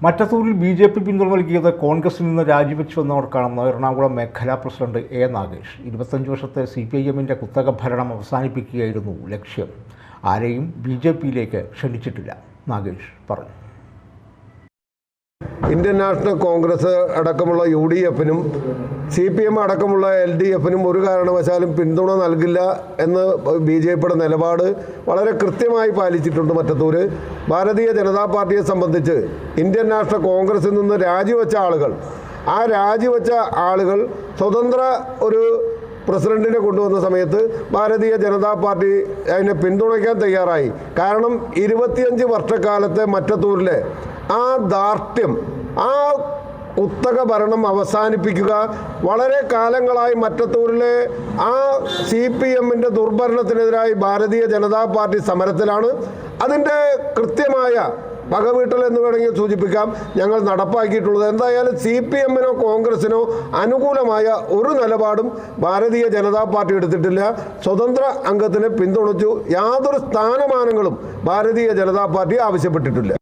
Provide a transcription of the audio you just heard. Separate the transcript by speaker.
Speaker 1: മറ്റത്തൂരിൽ BJP പിന്തുണ നൽകിയത് കോൺഗ്രസിൽ നിന്ന് രാജിവെച്ചു വന്നവർക്കാണെന്ന് എറണാകുളം മേഖലാ പ്രസിഡന്റ് A. നാഗേഷ്. 25 വർഷത്തെ CPIM-ന്റെ കുത്തക ഭരണം അവസാനിപ്പിക്കുകയായിരുന്നു ലക്ഷ്യം. ആരെയും BJP-യിലേക്ക് ക്ഷണിച്ചിട്ടില്ല, നാഗേഷ് പറഞ്ഞു.
Speaker 2: ഇന്ത്യൻ നാഷണൽ കോൺഗ്രസ് അടക്കമുള്ള UDF-നും CPM അടക്കമുള്ള LDF-നും ഒരു കാരണവശാലും പിന്തുണ നൽകില്ല എന്ന് BJP-യുടെ നിലപാട് വളരെ കൃത്യമായി പാലിച്ചിട്ടുണ്ട്. മറ്റത്തൂര് ഭാരതീയ ജനതാ പാർട്ടിയെ സംബന്ധിച്ച് ഇന്ത്യൻ നാഷണൽ കോൺഗ്രസിൽ നിന്ന് രാജിവെച്ച ആളുകൾ സ്വതന്ത്ര ഒരു പ്രസിഡന്റിനെ കൊണ്ടുവന്ന സമയത്ത് ഭാരതീയ ജനതാ പാർട്ടി അതിനെ പിന്തുണയ്ക്കാൻ തയ്യാറായി. കാരണം 25 വർഷക്കാലത്തെ മറ്റത്തൂരിലെ ആ ദാർഢ്യം, ആ കുത്തക ഭരണം അവസാനിപ്പിക്കുക, വളരെ കാലങ്ങളായി മറ്റത്തൂരിലെ ആ CPM-ന്റെ ദുർഭരണത്തിനെതിരായി ഭാരതീയ ജനതാ പാർട്ടി സമരത്തിലാണ്. അതിൻ്റെ കൃത്യമായ വകവീട്ടൽ എന്ന് വേണമെങ്കിൽ സൂചിപ്പിക്കാം ഞങ്ങൾ നടപ്പാക്കിയിട്ടുള്ളത്. എന്തായാലും CPM-നോ കോൺഗ്രസിനോ അനുകൂലമായ ഒരു നിലപാടും ഭാരതീയ ജനതാ പാർട്ടി എടുത്തിട്ടില്ല. സ്വതന്ത്ര അംഗത്തിനെ പിന്തുണച്ചു. യാതൊരു സ്ഥാനമാനങ്ങളും ഭാരതീയ ജനതാ പാർട്ടി ആവശ്യപ്പെട്ടിട്ടില്ല.